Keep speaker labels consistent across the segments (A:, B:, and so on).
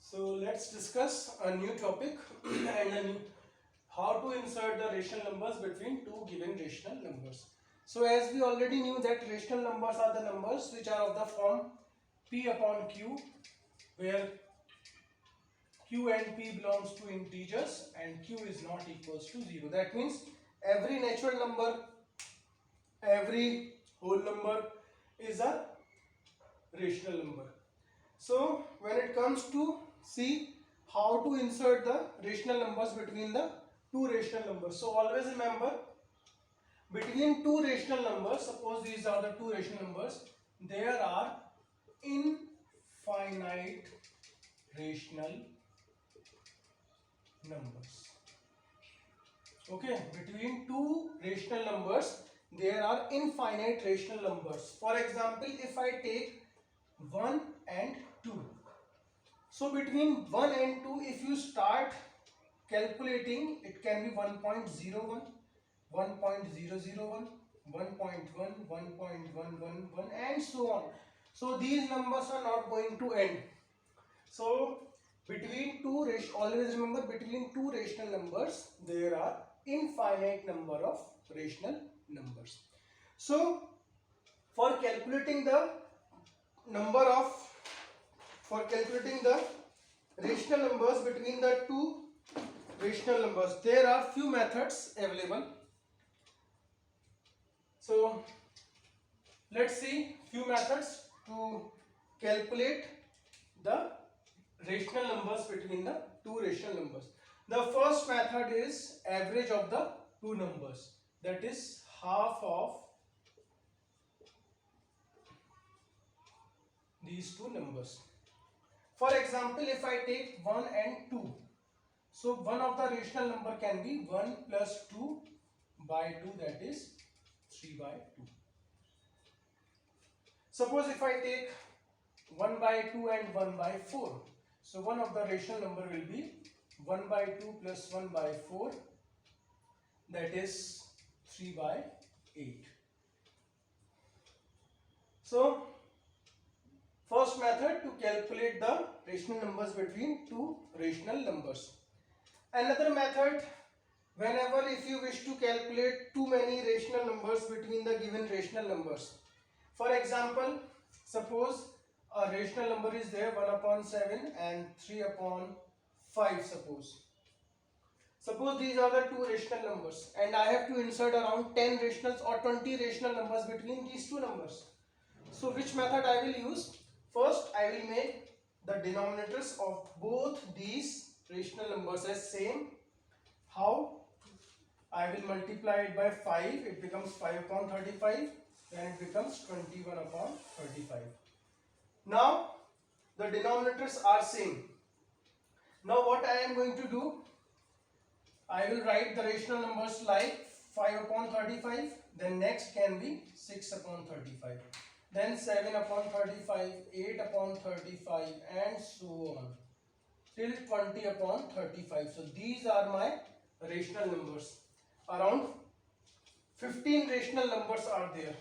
A: So let's discuss a new topic and how to insert the rational numbers between two given rational numbers. So as we already knew that rational numbers are the numbers which are of the form p upon q, where q and p belongs to integers and q is not equals to 0. That means every natural number, every whole number is a rational number. So when it comes to see how to insert the rational numbers between the two rational numbers, so always remember, between two rational numbers, suppose these are the two rational numbers, there are infinite rational numbers. Okay, between two rational numbers there are infinite rational numbers. For example, if I take 1 and 2, so between 1 and 2, if you start calculating, it can be 1.01, 1.001, 1.1, 1.111 and so on. So these numbers are not going to end. So between two always remember, between two rational numbers there are infinite number of rational numbers. So for calculating the number of for calculating the rational numbers between the two rational numbers, there are few methods available. So let's see few methods to calculate the rational numbers between the two rational numbers. The first method is average of the two numbers, that is half of these two numbers. For example, if I take 1 and 2, so one of the rational number can be 1 plus 2 by 2, that is 3 by 2. Suppose if I take 1 by 2 and 1 by 4, so one of the rational number will be 1 by 2 plus 1 by 4, that is 3 by 8. So first method to calculate the rational numbers between two rational numbers. Another method, whenever if you wish to calculate too many rational numbers between the given rational numbers. For example, suppose a rational number is there 1 upon 7 and 3 upon 5. Suppose these are the two rational numbers and I have to insert around 10 rationals or 20 rational numbers between these two numbers. So which method I will use? First, I will make the denominators of both these rational numbers as same. How? I will multiply it by 5, it becomes 5 upon 35, then it becomes 21 upon 35. Now the denominators are same. Now what I am going to do, I will write the rational numbers like 5 upon 35, then next can be 6 upon 35. Then 7 upon 35, 8 upon 35 and so on till 20 upon 35. So these are my rational numbers. Around 15 rational numbers are there.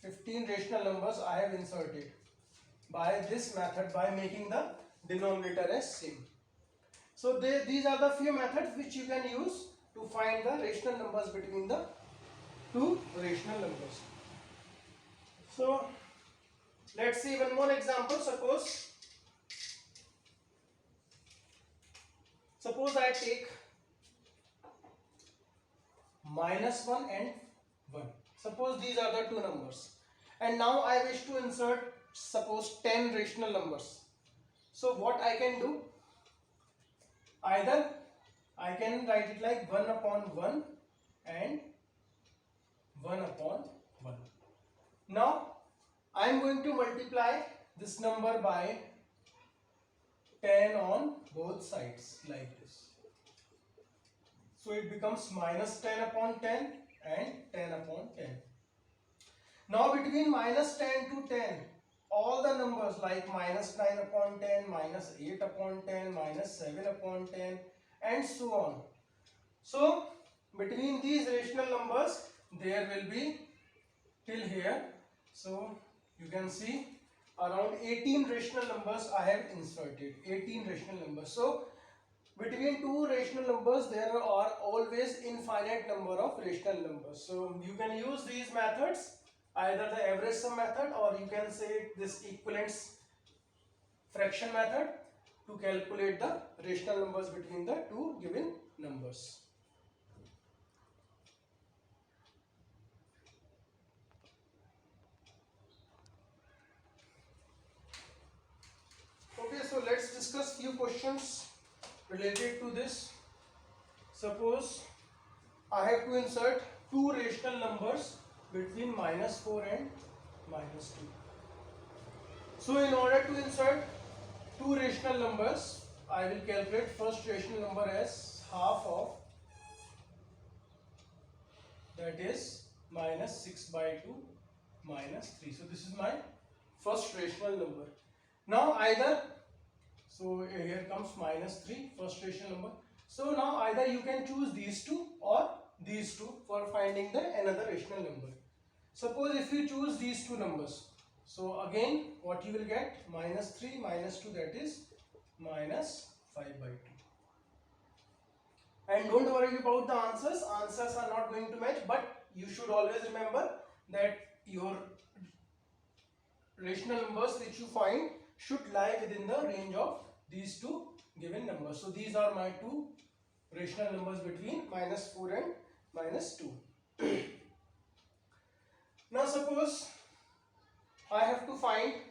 A: 15 rational numbers I have inserted by this method, by making the denominator as same. So these are the few methods which you can use to find the rational numbers between the two rational numbers. So let's see one more example. Suppose I take -1 and 1. Suppose these are the two numbers and now I wish to insert suppose 10 rational numbers. So what I can do, either I can write it like 1 upon 1 and 1 upon 1. Now I am going to multiply this number by 10 on both sides like this. So it becomes -10 upon 10 and 10 upon 10. Now between -10 to 10, all the numbers like -9 upon 10, -8 upon 10, -7 upon 10 and so on. So between these rational numbers there will be till here. So you can see around 18 rational numbers I have inserted. 18 rational numbers. So between two rational numbers there are always infinite number of rational numbers. So you can use these methods, either the average sum method or you can say this equivalence fraction method, to calculate the rational numbers between the two given numbers. Okay, so let's discuss few questions related to this. Suppose I have to insert two rational numbers between -4 and -2. So in order to insert two rational numbers, I will calculate first rational number as half of, that is -6/2 -3. So this is my first rational number. Now either, so here comes -3, first rational number. So now either you can choose these two or these two for finding the another rational number. Suppose if you choose these two numbers, so again what you will get, -3 -2, that is -5/2. And don't worry about the answers. Answers are not going to match, but you should always remember that your rational numbers which you find should lie within the range of these two given numbers. So these are my two rational numbers between -4 and -2. Now suppose I have to find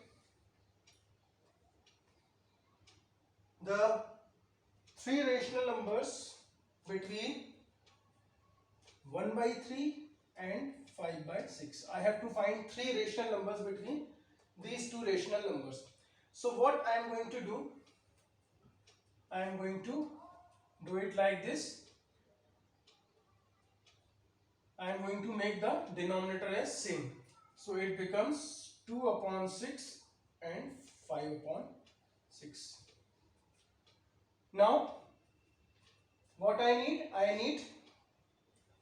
A: the three rational numbers between 1/3 and 5/6. I have to find three rational numbers between these two rational numbers. So what I am going to do, I am going to do it like this. I am going to make the denominator as same. So it becomes 2/6 and 5/6. Now what I need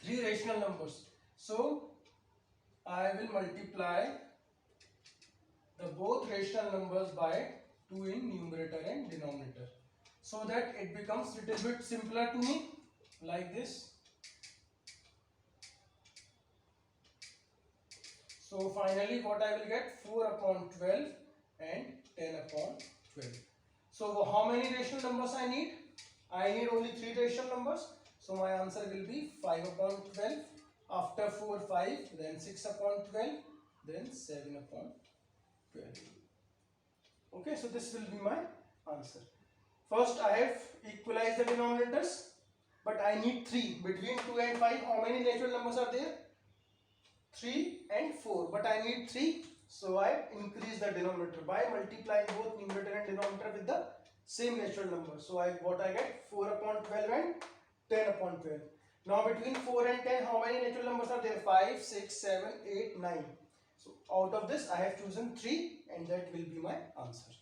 A: three rational numbers. So I will multiply the both rational numbers by 2 in numerator and denominator, so that it becomes little bit simpler to me, like this. So finally what I will get, 4/12 and 10/12. So how many rational numbers I need? I need only three rational numbers. So my answer will be 5/12. After 4, 5, then 6/12, then 7/12. Okay, so this will be my answer. First I have equalized the denominators, but I need 3. Between 2 and 5, how many natural numbers are there? 3 and 4, but I need 3. So I increase the denominator by multiplying both numerator and denominator with the same natural number. So what I get, 4/12 and 10/12. Now between 4 and 10, how many natural numbers are there? 5, 6, 7, 8, 9. So out of this I have chosen 3, and that will be my answer.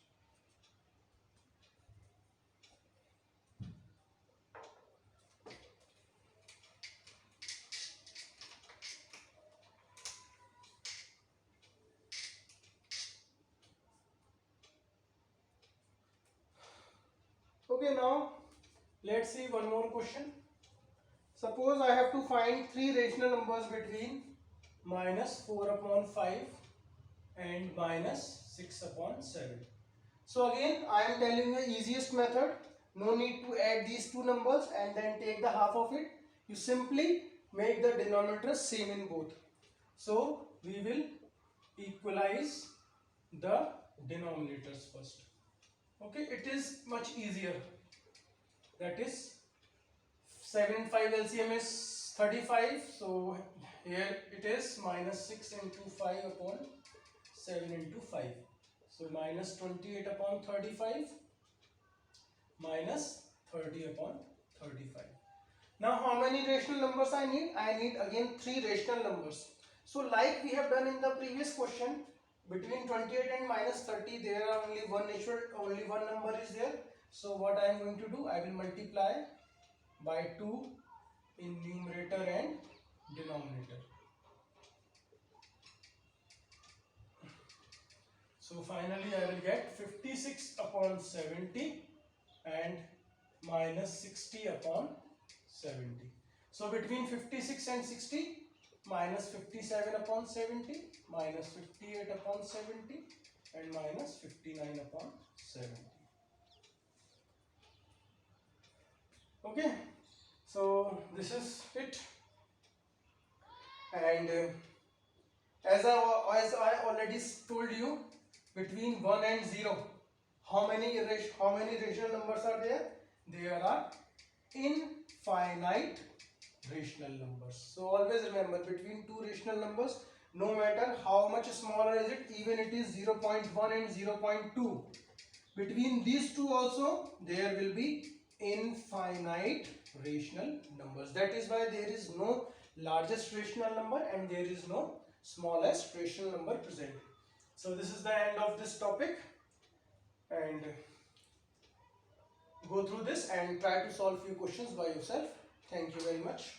A: Okay, now let's see one more question. Suppose I have to find three rational numbers between -4/5 and -6/7. So again I am telling you the easiest method. No need to add these two numbers and then take the half of it. You simply make the denominator same in both. So we will equalize the denominators first. Okay, it is much easier. That is 7 and 5 LCM is 35. So here it is -6 into 5/7 into 5. So -28/35 -30/35. Now how many rational numbers I need? I need again three rational numbers. So like we have done in the previous question, between 28 and -30 there are only one number is there. So what I am going to do, I will multiply by 2 in numerator and denominator. So finally I will get 56 upon 70 and minus 60 upon 70. So between 56 and 60, minus 57 upon 70, minus 58 upon 70 and minus 59 upon 70. Okay, so this is it. And as I already told you, between 1 and 0, how many rational numbers are there? There are infinite rational numbers. So always remember, between two rational numbers, no matter how much smaller is it, even it is 0.1 and 0.2, between these two also there will be infinite rational numbers. That is why there is no largest rational number and there is no smallest rational number present. So this is the end of this topic, and go through this and try to solve few questions by yourself. Thank you very much.